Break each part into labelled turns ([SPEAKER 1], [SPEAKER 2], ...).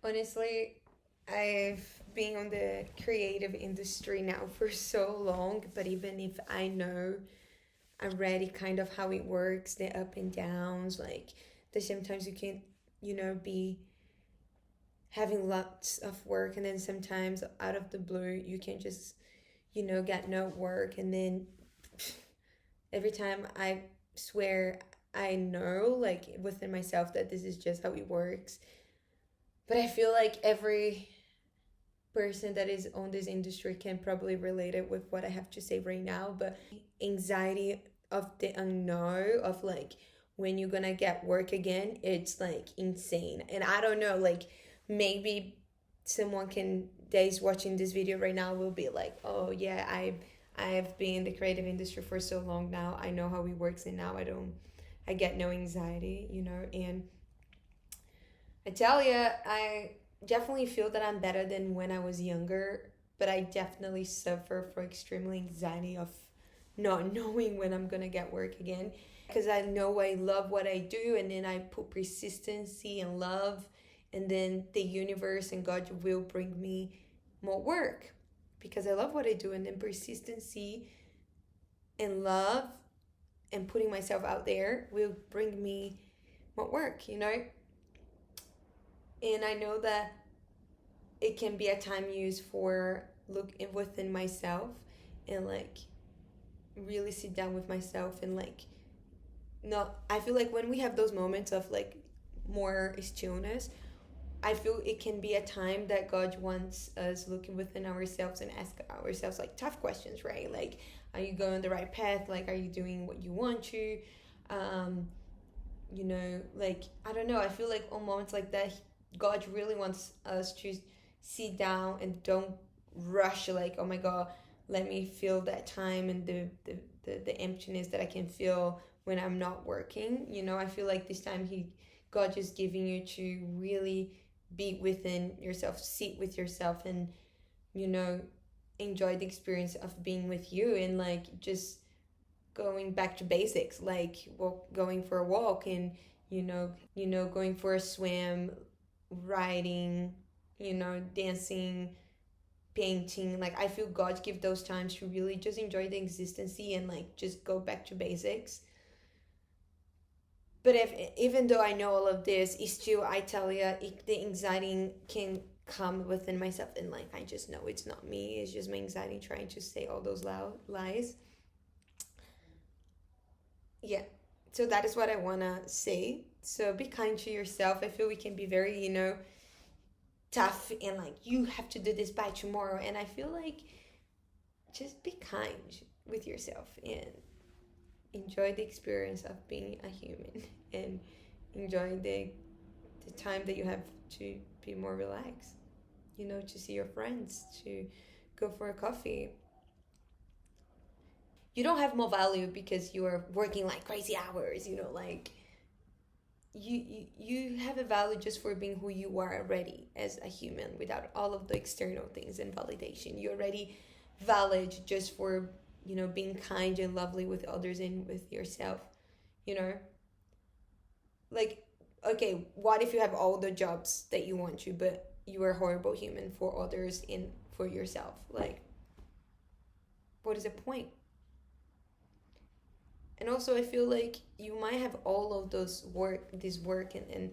[SPEAKER 1] Honestly, I've been on the creative industry now for so long, but even if I know already kind of how it works, the up and downs, like the sometimes you can, be having lots of work, and then sometimes out of the blue you can just, get no work, and then every time I swear I know, like within myself, that this is just how it works. But I feel like every person that is on this industry can probably relate it with what I have to say right now. But anxiety of the unknown, of like when you're gonna get work again, it's like insane. And I don't know, like maybe someone can that is watching this video right now will be like, oh yeah, I've been in the creative industry for so long now. I know how it works, and now I get no anxiety, and I tell you, I definitely feel that I'm better than when I was younger, but I definitely suffer for extremely anxiety of not knowing when I'm gonna get work again. Because I know I love what I do, and then I put persistency and love, and then the universe and God will bring me more work because I love what I do, and then persistency and love and putting myself out there will bring me more work. And I know that it can be a time used for look within myself and like really sit down with myself and like not I feel like when we have those moments of like more stillness, I feel it can be a time that God wants us looking within ourselves and ask ourselves like tough questions, right? Like, are you going the right path? Like, are you doing what you want to? um like, I don't know, I feel like on moments like that, God really wants us to sit down and don't rush, like, oh my God, let me feel that time and the emptiness that I can feel when I'm not working. I feel like this time God just giving you to really be within yourself, sit with yourself, and you know enjoy the experience of being with you, and like just going back to basics, like going for a walk, and going for a swim, riding, dancing, painting. Like, I feel God give those times to really just enjoy the existency and like just go back to basics. But if even though I know all of this, it's still, I tell you, the anxiety can come within myself, and like I just know it's not me, it's just my anxiety trying to say all those loud lies. Yeah, so that is what I want to say. So be kind to yourself. I feel we can be very, tough, and like you have to do this by tomorrow, and I feel like just be kind with yourself and enjoy the experience of being a human and enjoy the time that you have to be more relaxed, to see your friends, to go for a coffee. You don't have more value because you are working like crazy hours, like you have a value just for being who you are already as a human, without all of the external things and validation. You're already valid just for being kind and lovely with others and with yourself. you know like, okay, what if you have all the jobs that you want to, but you are a horrible human for others and for yourself? Like, what is the point? And also, I feel like you might have all of this work, and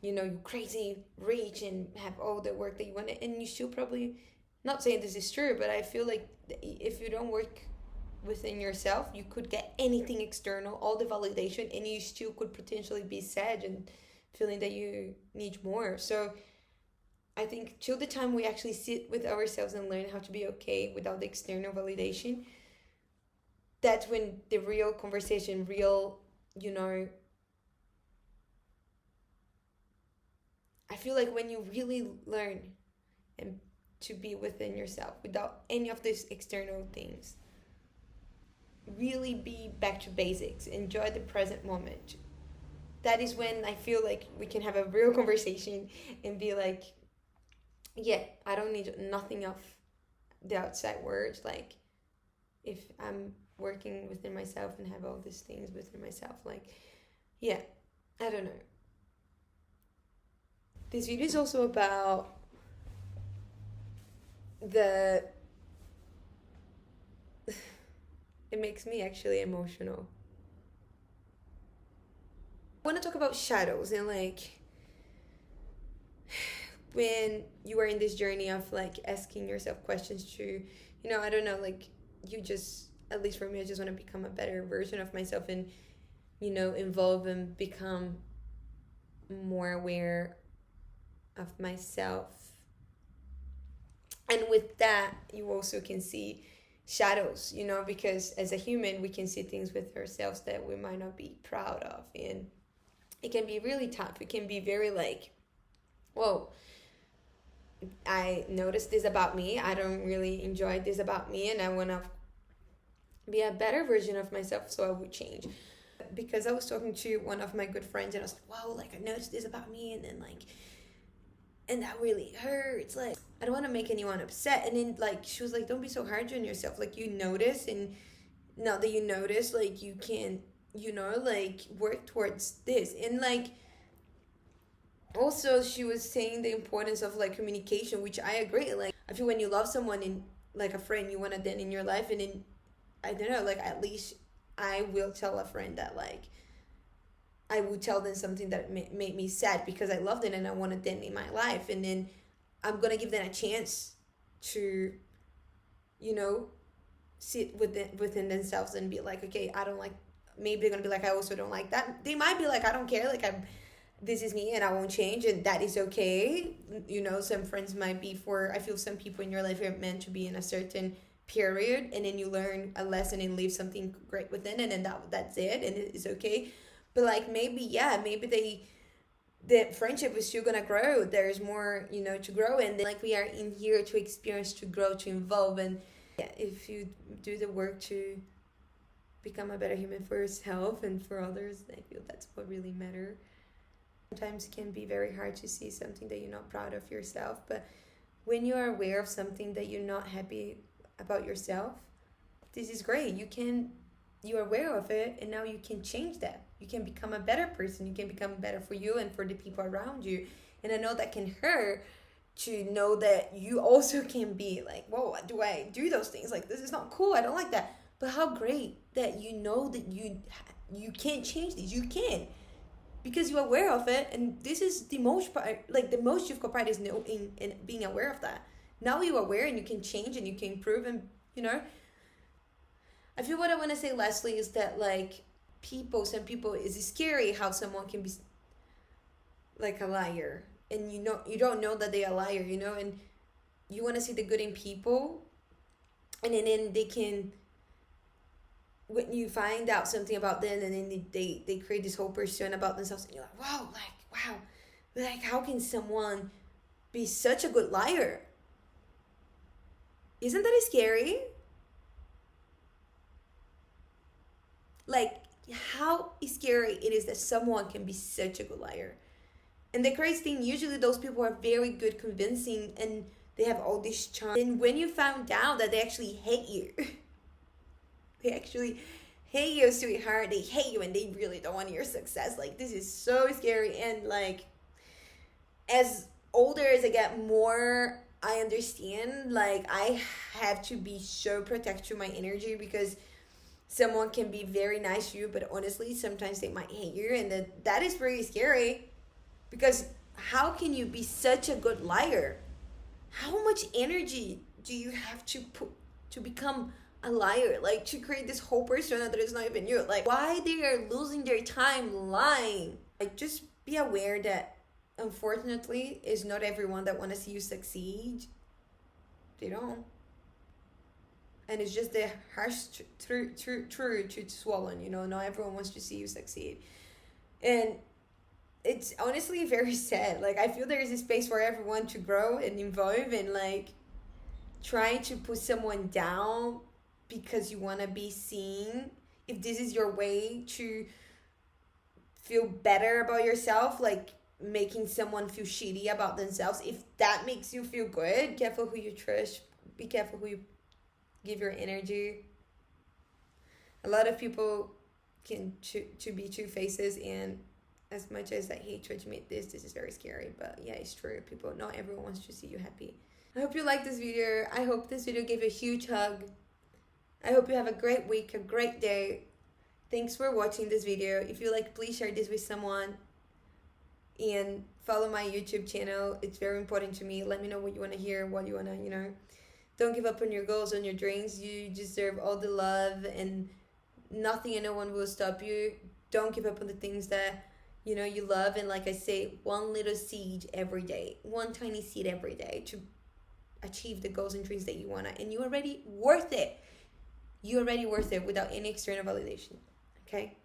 [SPEAKER 1] you crazy rich and have all the work that you want, and you still probably, not saying this is true, but I feel like if you don't work within yourself, you could get anything external, all the validation, and you still could potentially be sad and feeling that you need more. So I think till the time we actually sit with ourselves and learn how to be okay without the external validation, that's when the real conversation, real, you know, I feel like when you really learn and to be within yourself without any of these external things, really be back to basics, enjoy the present moment. That is when I feel like we can have a real conversation and be like, yeah, I don't need nothing of the outside world. Like, if I'm working within myself and have all these things within myself, like, yeah, I don't know. This video is also about the it makes me actually emotional. I want to talk about shadows and like when you are in this journey of like asking yourself questions to, I don't know, like you just, at least for me, I just want to become a better version of myself and, evolve and become more aware of myself. And with that, you also can see shadows, because as a human, we can see things with ourselves that we might not be proud of. And it can be really tough. It can be very like, whoa, I noticed this about me. I don't really enjoy this about me, and I want to be a better version of myself, so I would change. Because I was talking to one of my good friends, and I was like, wow, like I noticed this about me, and then like, and that really hurts. Like, I don't want to make anyone upset. And then like, she was like, don't be so hard on yourself. Like, you notice, and now that you notice, like, you can, like work towards this. And like, also she was saying the importance of like communication, which I agree. Like, I feel when you love someone and like a friend, you want to then in your life, and then I don't know, like at least I will tell a friend that like I would tell them something that made me sad because I loved it and I wanted them in my life, and then I'm gonna give them a chance to, sit within themselves and be like, okay, I don't like. Maybe they're gonna be like, I also don't like that. They might be like, I don't care. Like this is me and I won't change, and that is okay. Some friends might be for. I feel some people in your life are meant to be in a certain period, and then you learn a lesson and leave something great within it, and that's it, and it is okay. But like maybe the friendship is still gonna grow. There's more, to grow, and then, like we are in here to experience, to grow, to evolve, and yeah, if you do the work to become a better human for yourself and for others, I feel that's what really matters. Sometimes it can be very hard to see something that you're not proud of yourself, but when you are aware of something that you're not happy about yourself, this is great. You're aware of it, and now you can change that. You can become a better person. You can become better for you and for the people around you. And I know that can hurt to know that you also can be like, whoa, do I do those things? Like, this is not cool. I don't like that. But how great that you know that you can't change this. You can, because you're aware of it, and this is the most part. Like, the most difficult part is knowing and being aware of that. Now you're aware and you can change and you can improve, and I feel what I want to say lastly is that like some people, it's scary how someone can be like a liar, and you don't know that they're a liar, and you want to see the good in people, and then they can, when you find out something about them, and then they create this whole persona about themselves, and you're like, wow, like how can someone be such a good liar? Isn't that scary? Like, how scary it is that someone can be such a good liar. And the crazy thing, usually those people are very good convincing, and they have all this charm. And when you found out that they actually hate you, they actually hate you, sweetheart, they hate you and they really don't want your success. Like, this is so scary. And like, as older as I get, more I understand, like, I have to be so protective of my energy, because someone can be very nice to you, but honestly, sometimes they might hate you, and that is pretty scary. Because how can you be such a good liar? How much energy do you have to put to become a liar? Like, to create this whole persona that is not even you. Like, why they are losing their time lying? Like, just be aware that unfortunately, it's not everyone that want to see you succeed. They don't. And it's just the harsh truth to swallow. Not everyone wants to see you succeed. And it's honestly very sad. Like, I feel there is a space for everyone to grow and evolve, and like trying to put someone down because you want to be seen, if this is your way to feel better about yourself, like making someone feel shitty about themselves, if that makes you feel good, be careful who you trust, be careful who you give your energy. A lot of people can to be two faces, and as much as I hate to admit this, this is very scary, but yeah, it's true. People, not everyone wants to see you happy. I hope you liked this video. I hope this video gave you a huge hug. I hope you have a great week, a great day. Thanks for watching this video. If you like, please share this with someone and follow my YouTube channel. It's very important to me. Let me know what you want to hear, what you want to, don't give up on your goals, on your dreams. You deserve all the love, and nothing and no one will stop you. Don't give up on the things that you love. And like I say, one little seed every day, one tiny seed every day to achieve the goals and dreams that you want, and you're already worth it. You're already worth it without any external validation. Okay?